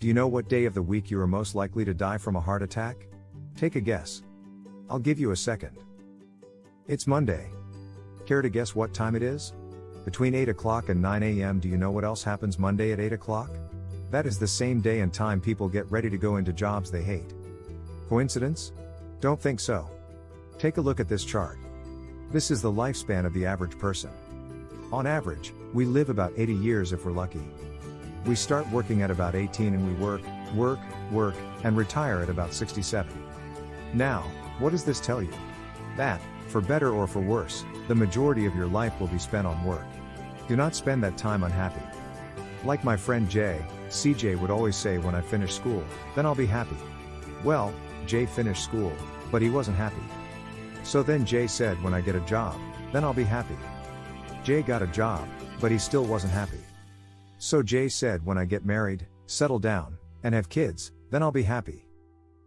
Do you know what day of the week you are most likely to die from a heart attack? Take a guess. I'll give you a second. It's Monday. Care to guess what time it is? Between 8 o'clock and 9 a.m. Do you know what else happens Monday at 8 o'clock? That is the same day and time people get ready to go into jobs they hate. Coincidence? Don't think so. Take a look at this chart. This is the lifespan of the average person. On average, we live about 80 years if we're lucky. We start working at about 18 and we work, and retire at about 67. Now, what does this tell you? That, for better or for worse, the majority of your life will be spent on work. Do not spend that time unhappy. Like my friend CJ would always say, when I finish school, then I'll be happy. Well, Jay finished school, but he wasn't happy. So then Jay said, when I get a job, then I'll be happy. Jay got a job, but he still wasn't happy. So Jay said, when I get married, settle down, and have kids, then I'll be happy.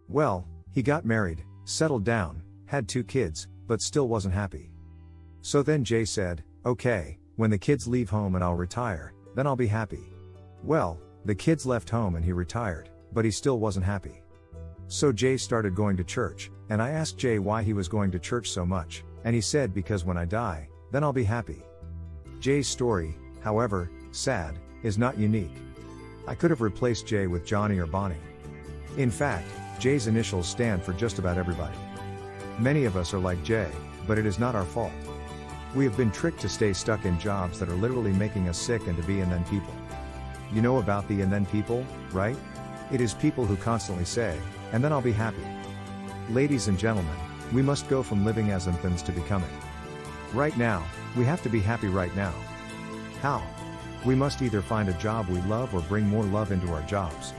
Well, he got married, settled down, had 2 kids, but still wasn't happy. So then Jay said, okay, when the kids leave home and I'll retire, then I'll be happy. Well, the kids left home and he retired, but he still wasn't happy. So Jay started going to church, and I asked Jay why he was going to church so much, and he said, because when I die, then I'll be happy. Jay's story, however, sad, is not unique. I could have replaced Jay with Johnny or Bonnie. In fact, Jay's initials stand for just about everybody. Many of us are like Jay, but it is not our fault. We have been tricked to stay stuck in jobs that are literally making us sick and to be and then people. You know about the and then people, right? It is people who constantly say, and then I'll be happy. Ladies and gentlemen, we must go from living as infants to becoming. Right now, we have to be happy right now. How? We must either find a job we love or bring more love into our jobs.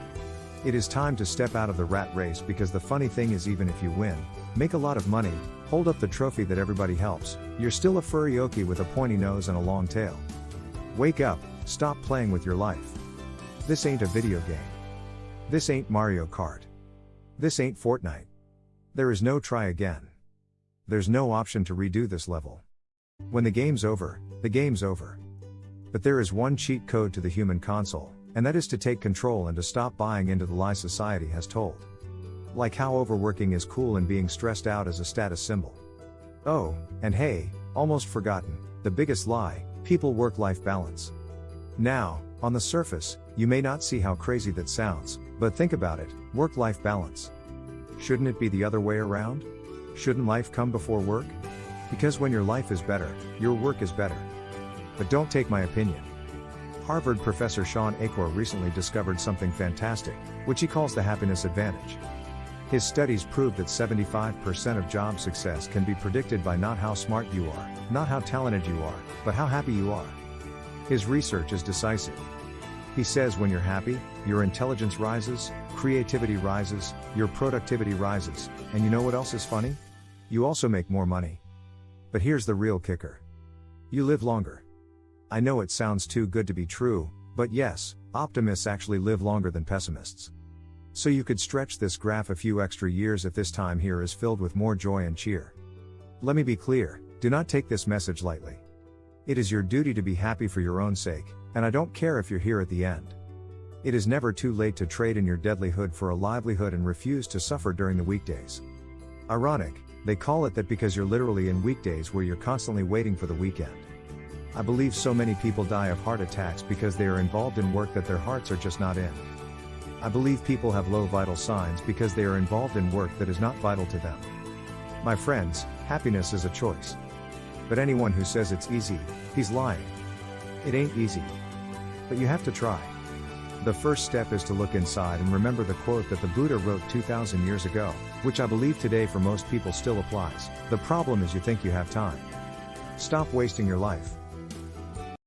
It is time to step out of the rat race, because the funny thing is, even if you win, make a lot of money, hold up the trophy that everybody helps, you're still a furry with a pointy nose and a long tail. Wake up, stop playing with your life. This ain't a video game. This ain't Mario Kart. This ain't Fortnite. There is no try again. There's no option to redo this level. When the game's over, the game's over. But there is one cheat code to the human console, and that is to take control and to stop buying into the lie society has told. Like how overworking is cool and being stressed out is a status symbol. Oh, and hey, almost forgotten, the biggest lie, people work-life balance. Now, on the surface, you may not see how crazy that sounds, but think about it, work-life balance. Shouldn't it be the other way around? Shouldn't life come before work? Because when your life is better, your work is better. But don't take my opinion. Harvard professor Sean Achor recently discovered something fantastic, which he calls the happiness advantage. His studies prove that 75% of job success can be predicted by not how smart you are, not how talented you are, but how happy you are. His research is decisive. He says when you're happy, your intelligence rises, creativity rises, your productivity rises, and you know what else is funny? You also make more money. But here's the real kicker. You live longer. I know it sounds too good to be true, but yes, optimists actually live longer than pessimists. So you could stretch this graph a few extra years if this time here is filled with more joy and cheer. Let me be clear, do not take this message lightly. It is your duty to be happy for your own sake, and I don't care if you're here at the end. It is never too late to trade in your deadlyhood for a livelihood and refuse to suffer during the weekdays. Ironic, they call it that because you're literally in weekdays where you're constantly waiting for the weekend. I believe so many people die of heart attacks because they are involved in work that their hearts are just not in. I believe people have low vital signs because they are involved in work that is not vital to them. My friends, happiness is a choice. But anyone who says it's easy, he's lying. It ain't easy. But you have to try. The first step is to look inside and remember the quote that the Buddha wrote 2,000 years ago, which I believe today for most people still applies. The problem is you think you have time. Stop wasting your life.